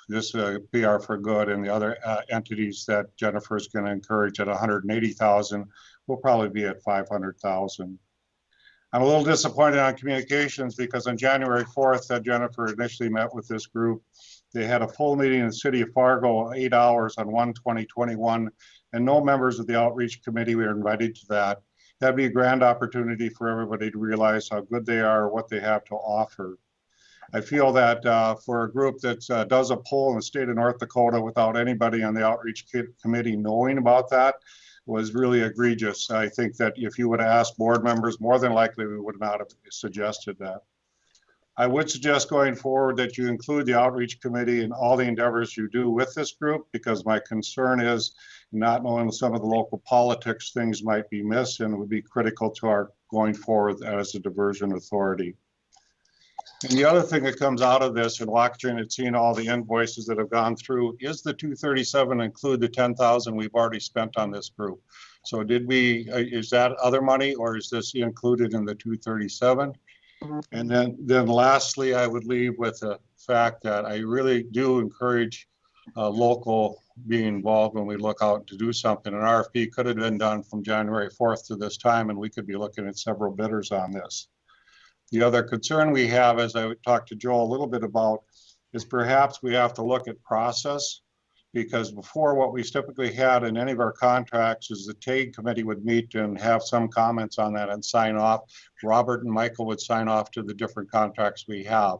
this PR for Good and the other entities that Jennifer is going to encourage at $180,000 will probably be at $500,000. I'm a little disappointed on communications because on January 4th, that Jennifer initially met with this group. They had a full meeting in the city of Fargo, 8 hours on 1/20/21, and no members of the outreach committee were invited to that. That'd be a grand opportunity for everybody to realize how good they are, what they have to offer. I feel that for a group that does a poll in the state of North Dakota without anybody on the outreach committee knowing about that was really egregious. I think that if you would ask board members, more than likely we would not have suggested that. I would suggest going forward that you include the outreach committee in all the endeavors you do with this group, because my concern is not knowing some of the local politics, things might be missed and would be critical to our going forward as a diversion authority. And the other thing that comes out of this, and watching and seeing all the invoices that have gone through, is the 237 include the 10,000 we've already spent on this group? So did we, is that other money, or is this included in the 237? And then lastly, I would leave with the fact that I really do encourage local being involved when we look out to do something. An RFP could have been done from January 4th to this time, and we could be looking at several bidders on this. The other concern we have, as I talked to Joel a little bit about, is perhaps we have to look at process, because before what we typically had in any of our contracts is the TAG committee would meet and have some comments on that and sign off. Robert and Michael would sign off to the different contracts we have.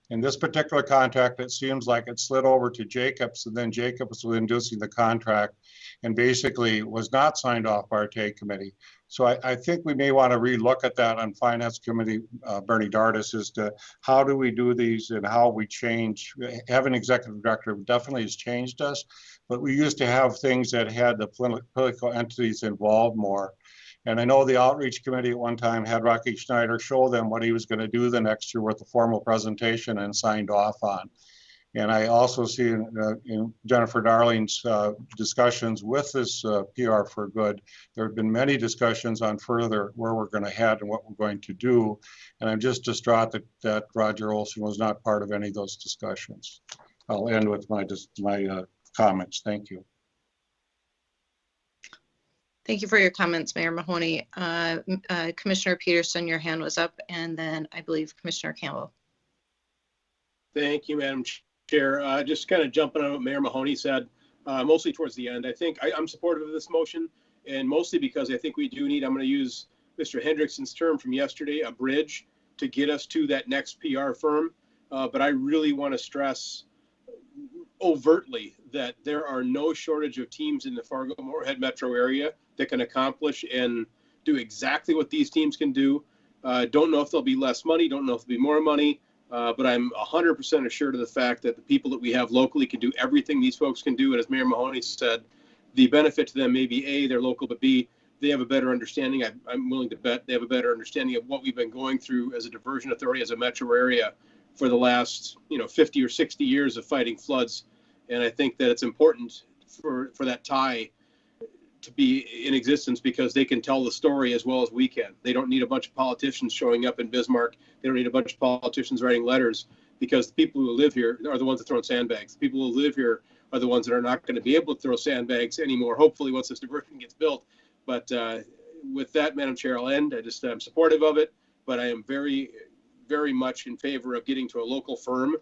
In this particular contract, it seems like it slid over to Jacobs, and then Jacobs was inducing the contract and basically was not signed off by our TAG committee. So I think we may want to relook at that on Finance Committee, Bernie Dardis, as to how do we do these and how we change. Having an executive director definitely has changed us, but we used to have things that had the political entities involved more. And I know the outreach committee at one time had Rocky Schneider show them what he was going to do the next year with a formal presentation and signed off on. And I also see in Jennifer Darling's discussions with this PR for Good, there have been many discussions on further where we're going to head and what we're going to do. And I'm just distraught that Roger Olson was not part of any of those discussions. I'll end with my comments. Thank you. Thank you for your comments, Mayor Mahoney. Commissioner Peterson, your hand was up, and then I believe Commissioner Campbell. Thank you, Madam Chair. Just kind of jumping on what Mayor Mahoney said, mostly towards the end. I think I'm supportive of this motion, and mostly because I think we do need, I'm going to use Mr. Hendrickson's term from yesterday, a bridge to get us to that next PR firm. But I really want to stress overtly that there are no shortage of teams in the Fargo-Moorhead metro area that can accomplish and do exactly what these teams can do. Don't know if there'll be less money, don't know if there'll be more money, but I'm 100% assured of the fact that the people that we have locally can do everything these folks can do. And as Mayor Mahoney said, the benefit to them may be A, they're local, but B, they have a better understanding. I'm willing to bet they have a better understanding of what we've been going through as a diversion authority, as a metro area for the last 50 or 60 years of fighting floods. And I think that it's important for that tie to be in existence because they can tell the story as well as we can. They don't need a bunch of politicians showing up in Bismarck. They don't need a bunch of politicians writing letters, because the people who live here are the ones that throw sandbags. The people who live here are the ones that are not going to be able to throw sandbags anymore, hopefully once this diversion gets built. But with that, Madam Chair, I'll end. I'm supportive of it, but I am very, very much in favor of getting to a local firm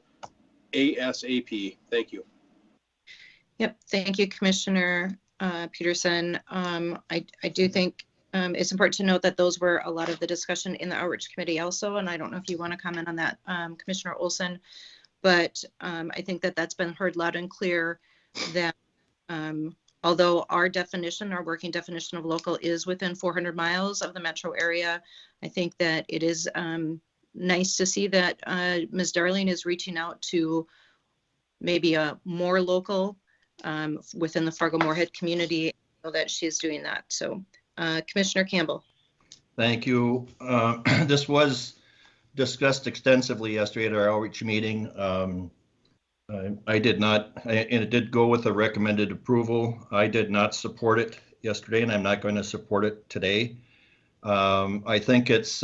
ASAP. Thank you. Yep, thank you, Commissioner Peterson. I do think it's important to note that those were a lot of the discussion in the outreach committee also, and I don't know if you want to comment on that, Commissioner Olson, but I think that that's been heard loud and clear that although our working definition of local is within 400 miles of the metro area, I think that it is nice to see that Ms. Darling is reaching out to maybe a more local within the Fargo-Moorhead community, so that she's doing that. So Commissioner Campbell. Thank you. This was discussed extensively yesterday at our outreach meeting. I did not, and it did go with a recommended approval. I did not support it yesterday, and I'm not going to support it today. I think it's,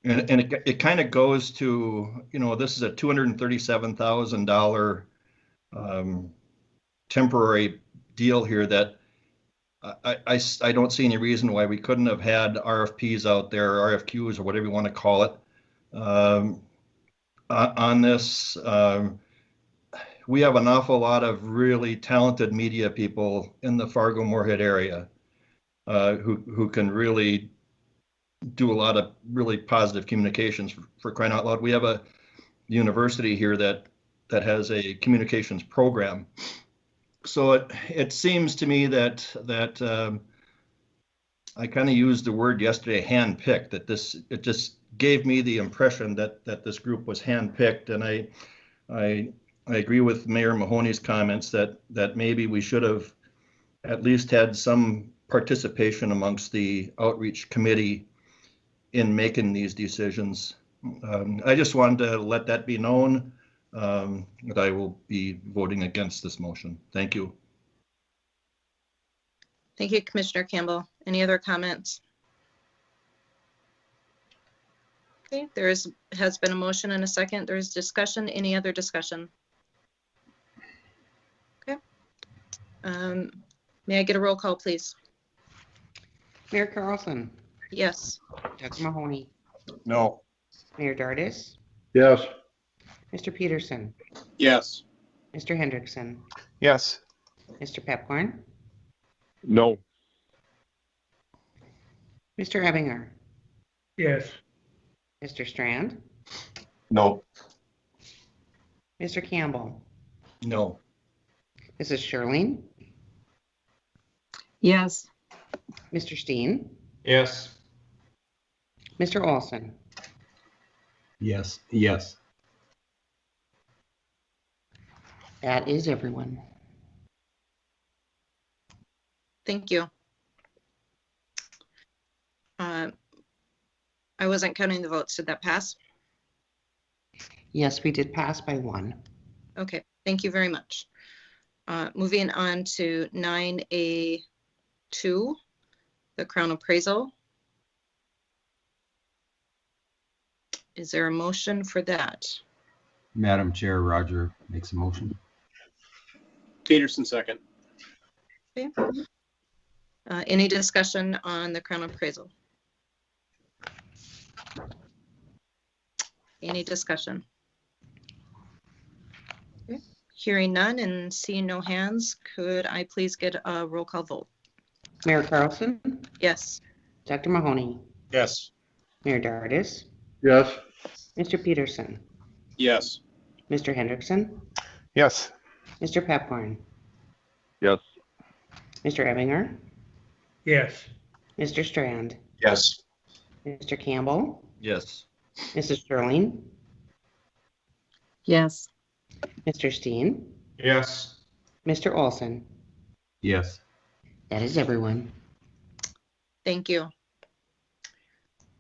it kind of goes to, this is a $237,000 temporary deal here that I don't see any reason why we couldn't have had RFPs out there, or RFQs, or whatever you want to call it, on this. We have an awful lot of really talented media people in the Fargo-Moorhead area who can really do a lot of really positive communications for crying out loud. We have a university here that has a communications program. So it seems to me that I kind of used the word yesterday, handpicked, that it just gave me the impression that this group was handpicked. And I agree with Mayor Mahoney's comments that maybe we should have at least had some participation amongst the outreach committee in making these decisions. I just wanted to let that be known, that I will be voting against this motion. Thank you. Thank you, Commissioner Campbell. Any other comments? Okay, has been a motion and a second. There is discussion. Any other discussion? Okay. May I get a roll call, please? Mayor Carlson, Yes. Doug Mahoney, No. Mayor Dardis, Yes. Mr. Peterson, Yes. Mr. Hendrickson, Yes. Mr. Pepcorn, No. Mr. Ebinger, Yes. Mr. Strand, No. Mr. Campbell, No. Mrs. Sherling, Yes. Mr. Steen, Yes. Mr. Olson. Yes, yes. That is everyone. Thank you. I wasn't counting the votes. Did that pass? Yes, we did pass by one. Okay, thank you very much. Moving on to 9A2, the Crown Appraisal. Is there a motion for that? Madam Chair, Roger makes a motion. Peterson, second. Okay. Any discussion on the Crown Appraisal? Any discussion? Okay. Hearing none and seeing no hands, could I please get a roll call vote? Mayor Carlson, Yes. Dr. Mahoney, Yes. Mayor Dardis, Yes. Mr. Peterson, Yes. Mr. Hendrickson, Yes. Mr. Pepcorn, Yes. Mr. Ebinger, Yes. Mr. Strand, Yes. Mr. Campbell, Yes. Mrs. Sherling, Yes. Mr. Steen, Yes. Mr. Olson. Yes. That is everyone. Thank you.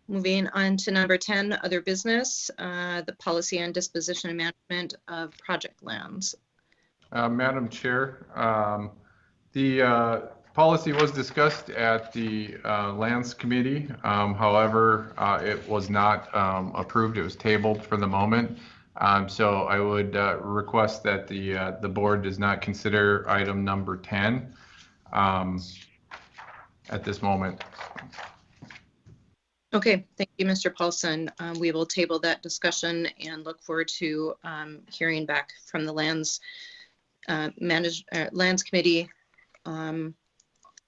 Moving on to number 10, other business, the policy on disposition and management of project lands. Madam Chair, the policy was discussed at the Lands Committee. However, it was not approved. It was tabled for the moment. So I would request that the board does not consider item number 10 at this moment. Okay, thank you, Mr. Paulson. We will table that discussion and look forward to hearing back from the Lands Committee on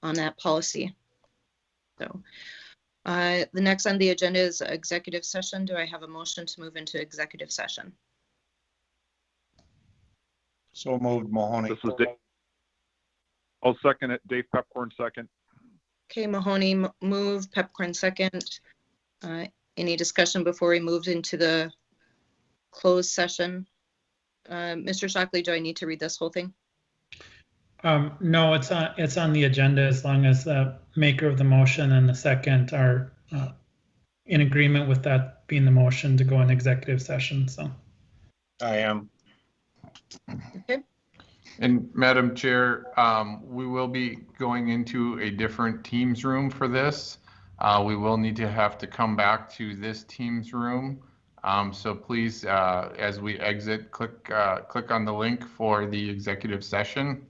that policy. So the next on the agenda is executive session. Do I have a motion to move into executive session? So moved, Mahoney. This is Dave. I'll second it. Dave Pepcorn, second. Okay, Mahoney moved, Pepcorn second. Any discussion before we moved into the closed session? Mr. Shockley, do I need to read this whole thing? No, it's on the agenda as long as the maker of the motion and the second are in agreement with that being the motion to go in executive session. So I am. Okay. And Madam Chair, we will be going into a different Teams room for this. We will need to have to come back to this Teams room. So please, as we exit, click on the link for the executive session.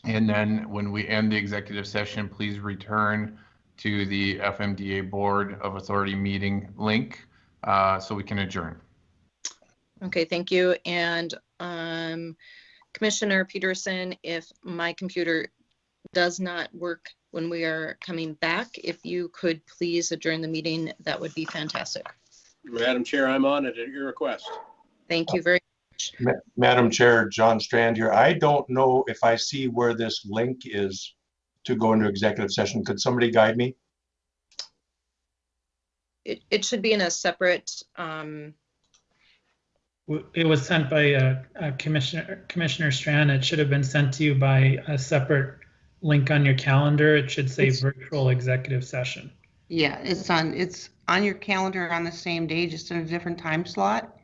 And then when we end the executive session, please return to the FMDA Board of Authority meeting link so we can adjourn. Okay, thank you. And Commissioner Peterson, if my computer does not work when we are coming back, if you could please adjourn the meeting, that would be fantastic. Madam Chair, I'm on it at your request. Thank you very much. Madam Chair, John Strand here. I don't know if I see where this link is to go into executive session. Could somebody guide me? It should be in a separate, It was sent by Commissioner Strand. It should have been sent to you by a separate link on your calendar. It should say virtual executive session. Yeah, it's on your calendar on the same day, just in a different time slot.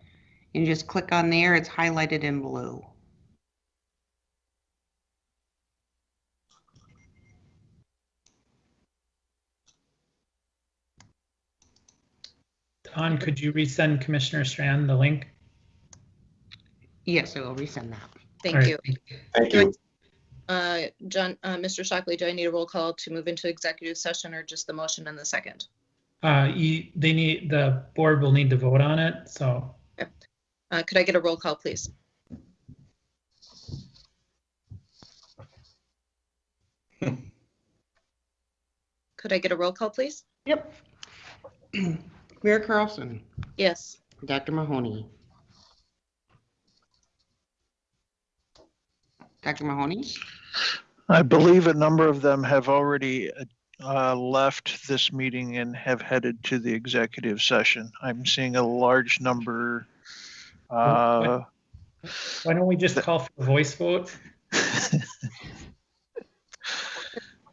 You just click on there, it's highlighted in blue. Don, could you resend Commissioner Strand the link? Yes, I will resend that. thank All you. right. Thank you. Mr. Shockley, do I need a roll call to move into executive session or just the motion and the second? The board will need to vote on it, so. Could I get a roll call, please? Could I get a roll call, please? Yep. Mayor Carlson, Yes. Dr. Mahoney. Dr. Mahoney? I believe a number of them have already left this meeting and have headed to the executive session. I'm seeing a large number. Why don't we just call for a voice vote?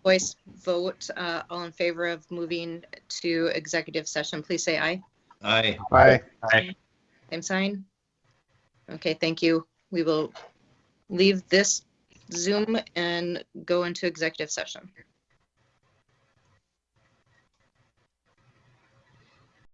Voice vote, all in favor of moving to executive session, please say aye. Aye. Aye. Same sign. Okay, thank you. We will leave this Zoom and go into executive session.